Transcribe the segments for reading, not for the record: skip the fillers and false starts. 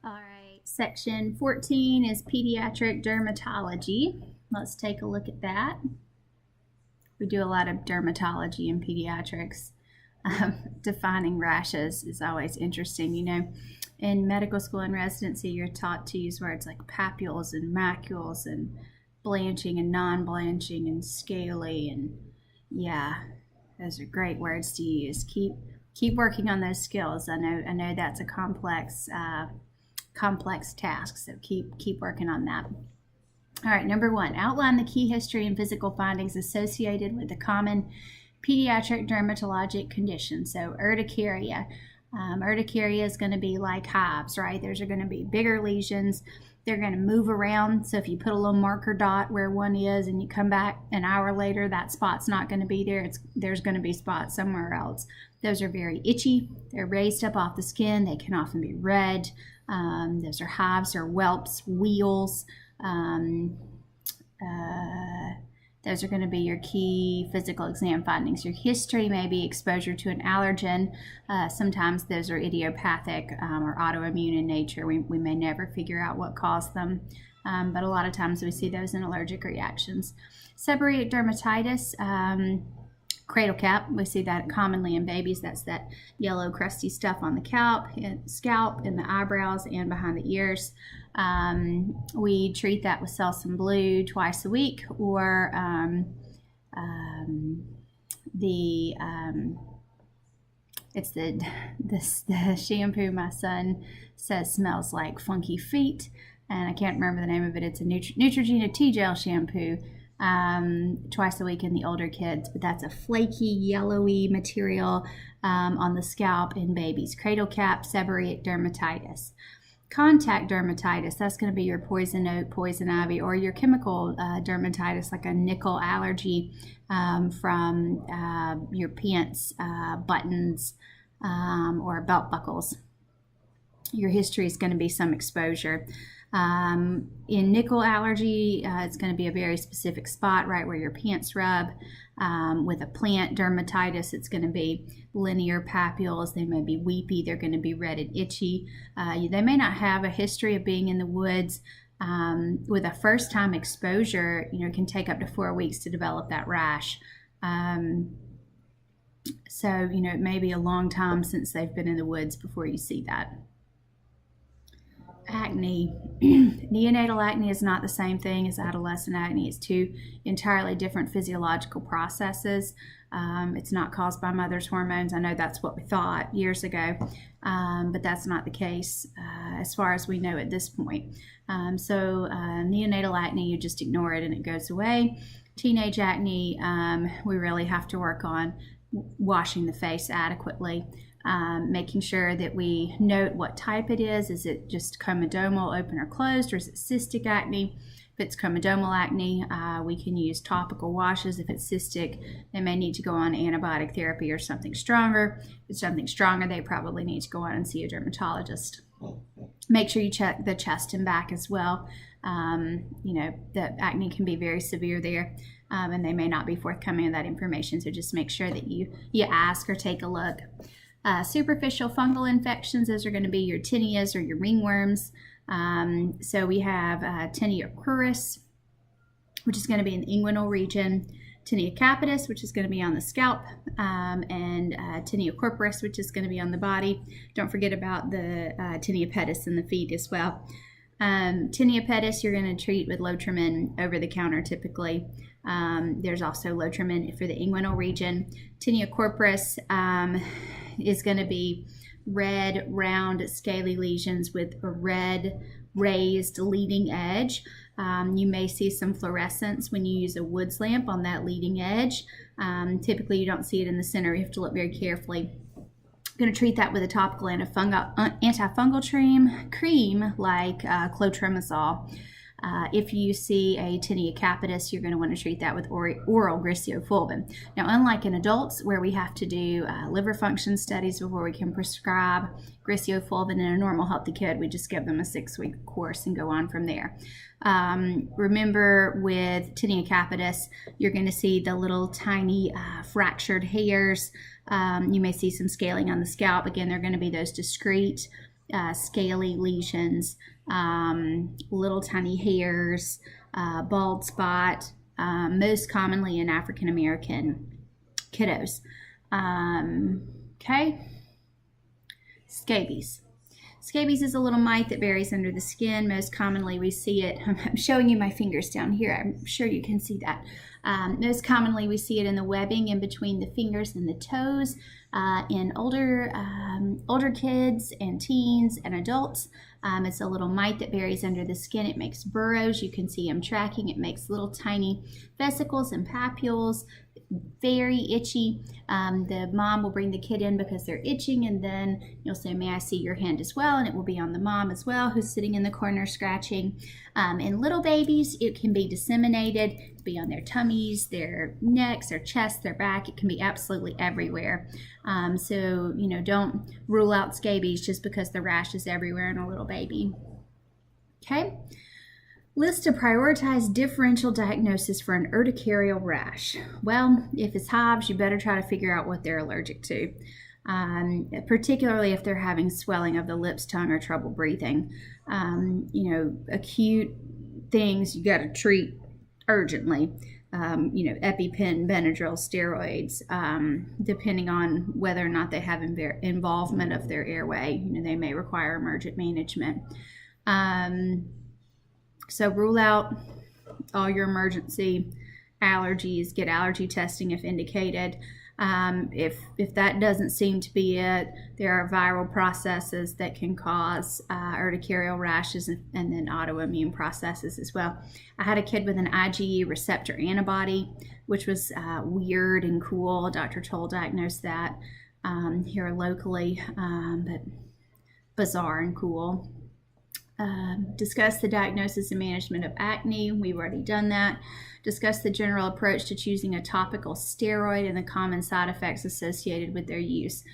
All right, section 14 is Pediatric Dermatology. Let's take a look at that. We do a lot of dermatology in pediatrics. Defining rashes is always interesting. You know, in medical school and residency, you're taught to use words like papules and macules and blanching and non-blanching and scaly, and yeah, those are great words to use. Keep working on those skills. I know that's a complex task, so keep working on that. All right, number 1, outline the key history and physical findings associated with the common pediatric dermatologic condition. So urticaria. Urticaria is going to be like hives, right? Those are going to be bigger lesions. They're going to move around. So if you put a little marker dot where one is and you come back an hour later, that spot's not going to be there. There's going to be spots somewhere else. Those are very itchy. They're raised up off the skin. They can often be red. Those are hives or whelps, wheals. Those are going to be your key physical exam findings. Your history may be exposure to an allergen. Sometimes those are idiopathic or autoimmune in nature. We may never figure out what caused them, but a lot of times we see those in allergic reactions. Seborrheic dermatitis, cradle cap. We see that commonly in babies. That's that yellow crusty stuff on the scalp, in the eyebrows, and behind the ears. We treat that with Selsun Blue twice a week, or it's the shampoo my son says smells like funky feet, and I can't remember the name of it. It's a Neutrogena T-Gel shampoo. Twice a week in the older kids, but that's a flaky, yellowy material on the scalp in babies. Cradle cap, seborrheic dermatitis. Contact dermatitis, that's going to be your poison oak, poison ivy, or your chemical dermatitis, like a nickel allergy from your pants buttons or belt buckles. Your history is going to be some exposure. In nickel allergy, it's going to be a very specific spot right where your pants rub. With a plant dermatitis, it's going to be linear papules. They may be weepy. They're going to be red and itchy. They may not have a history of being in the woods. With a first-time exposure, it can take up to 4 weeks to develop that rash. So, it may be a long time since they've been in the woods before you see that. Acne. Neonatal acne is not the same thing as adolescent acne. It's two entirely different physiological processes. It's not caused by mother's hormones. I know that's what we thought years ago, but that's not the case as far as we know at this point. Neonatal acne, you just ignore it and it goes away. Teenage acne, we really have to work on washing the face adequately. Making sure that we note what type it is. Is it just comedomal, open or closed, or is it cystic acne? If it's comedomal acne, we can use topical washes. If it's cystic, they may need to go on antibiotic therapy or something stronger. If it's something stronger, they probably need to go on and see a dermatologist. Make sure you check the chest and back as well. The acne can be very severe there, and they may not be forthcoming with that information, so just make sure that you ask or take a look. Superficial fungal infections, those are going to be your tinnias or your ringworms. So we have tinea cruris, which is going to be in the inguinal region, tinea capitis, which is going to be on the scalp, and tinea corporis, which is going to be on the body. Don't forget about the tinea pedis in the feet as well. Tinea pedis, you're going to treat with Lotrimin over the counter typically. There's also Lotrimin for the inguinal region. Tinea corporis is going to be red, round, scaly lesions with a red raised leading edge. You may see some fluorescence when you use a Woods lamp on that leading edge. Typically, you don't see it in the center. You have to look very carefully. I'm going to treat that with a topical antifungal cream like clotrimazole. If you see a tinea capitis, you're going to want to treat that with oral griseofulvin. Now, unlike in adults where we have to do liver function studies before we can prescribe griseofulvin in a normal healthy kid, we just give them a 6-week course and go on from there. Remember, with tinea capitis, you're going to see the little tiny fractured hairs. You may see some scaling on the scalp. Again, they're going to be those discrete scaly lesions, little tiny hairs, bald spot, most commonly in African American kiddos. Okay, scabies. Scabies is a little mite that buries under the skin. Most commonly we see it, I'm showing you my fingers down here, I'm sure you can see that. Most commonly we see it in the webbing in between the fingers and the toes in older kids and teens and adults. It's a little mite that buries under the skin. It makes burrows. You can see them tracking. It makes little tiny vesicles and papules. Very itchy. The mom will bring the kid in because they're itching, and then you'll say, may I see your hand as well? And it will be on the mom as well, who's sitting in the corner scratching. In little babies, it can be disseminated. It can be on their tummies, their necks, their chest, their back. It can be absolutely everywhere. So, don't rule out scabies just because the rash is everywhere in a little baby. Okay. List a prioritized differential diagnosis for an urticarial rash. Well, if it's hives, you better try to figure out what they're allergic to, particularly if they're having swelling of the lips, tongue, or trouble breathing. Acute things you got to treat urgently. EpiPen, Benadryl, steroids, depending on whether or not they have involvement of their airway. They may require emergent management. So rule out all your emergency allergies. Get allergy testing if indicated. If that doesn't seem to be it, there are viral processes that can cause urticarial rashes and then autoimmune processes as well. I had a kid with an IgE receptor antibody, which was weird and cool. Dr. Toll diagnosed that here locally, but bizarre and cool. Discuss the diagnosis and management of acne. We've already done that. Discuss the general approach to choosing a topical steroid and the common side effects associated with their use.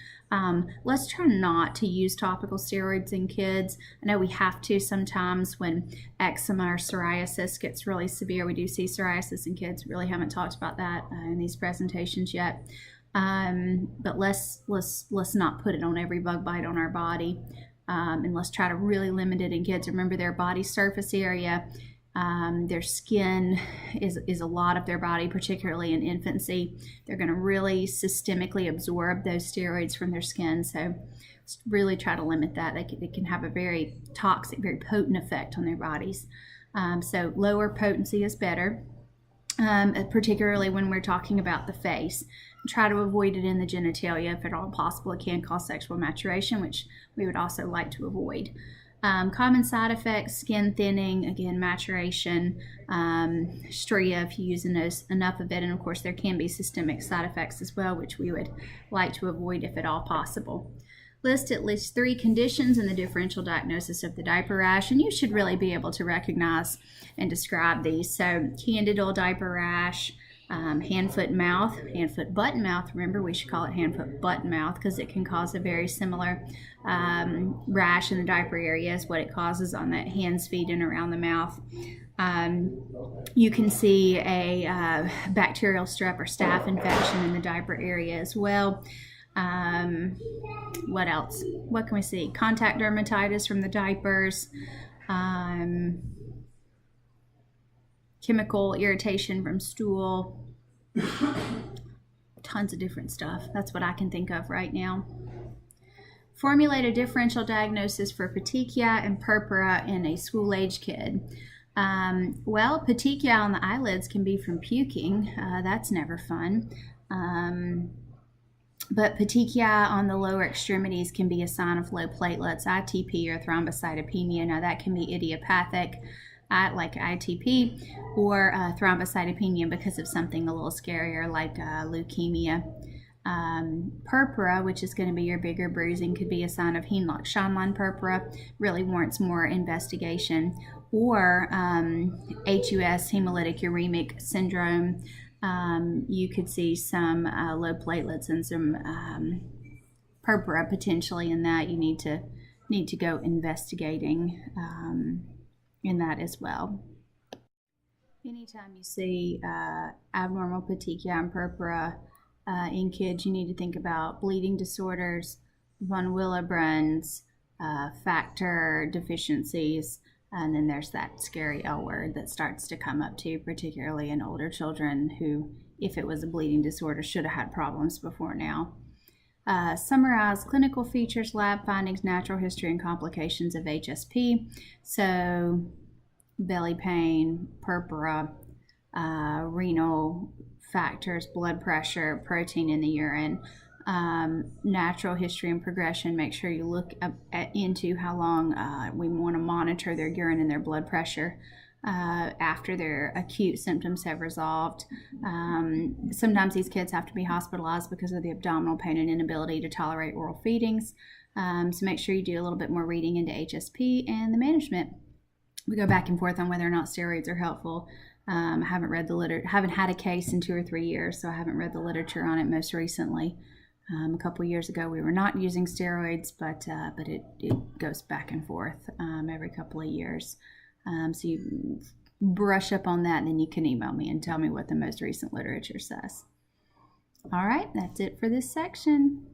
Let's try not to use topical steroids in kids. I know we have to sometimes when eczema or psoriasis gets really severe. We do see psoriasis in kids. We really haven't talked about that in these presentations yet. But let's not put it on every bug bite on our body. And let's try to really limit it in kids. Remember, their body surface area, their skin is a lot of their body, particularly in infancy. They're going to really systemically absorb those steroids from their skin. So let's really try to limit that. They can have a very toxic, very potent effect on their bodies. So lower potency is better, particularly when we're talking about the face. Try to avoid it in the genitalia if at all possible. It can cause sexual maturation, which we would also like to avoid. Common side effects: skin thinning, again, maturation, stria if you use enough of it, and of course there can be systemic side effects as well, which we would like to avoid if at all possible. List at least 3 conditions in the differential diagnosis of the diaper rash, and you should really be able to recognize and describe these. So candidal diaper rash, hand, foot, mouth, hand, foot, butt, and mouth. Remember, we should call it hand, foot, butt, and mouth because it can cause a very similar rash in the diaper area as what it causes on the hands, feet, and around the mouth. You can see a bacterial strep or staph infection in the diaper area as well. What else? What can we see? Contact dermatitis from the diapers. Chemical irritation from stool. Tons of different stuff. That's what I can think of right now. Formulate a differential diagnosis for petechia and purpura in a school-age kid. Well, petechia on the eyelids can be from puking. That's never fun. But petechia on the lower extremities can be a sign of low platelets, ITP, or thrombocytopenia. Now, that can be idiopathic, like ITP, or thrombocytopenia because of something a little scarier like leukemia. Purpura, which is going to be your bigger bruising, could be a sign of Heinlein-Schönlein purpura, really warrants more investigation, or HUS, hemolytic uremic syndrome. You could see some low platelets and some purpura potentially in that. You need to go investigating in that as well. Anytime you see abnormal petechia and purpura in kids, you need to think about bleeding disorders, von Willebrand's, factor deficiencies. And then there's that scary L word that starts to come up too, particularly in older children who, if it was a bleeding disorder, should have had problems before now. Summarize clinical features, lab findings, natural history, and complications of HSP. So belly pain, purpura, renal factors, blood pressure, protein in the urine, natural history and progression. Make sure you look into how long we want to monitor their urine and their blood pressure after their acute symptoms have resolved. Sometimes these kids have to be hospitalized because of the abdominal pain and inability to tolerate oral feedings. So make sure you do a little bit more reading into HSP and the management. We go back and forth on whether or not steroids are helpful. I haven't read the haven't had a case in 2 or 3 years, so I haven't read the literature on it most recently. A couple years ago, we were not using steroids, but it goes back and forth every couple of years. So you brush up on that, and then you can email me and tell me what the most recent literature says. All right, that's it for this section.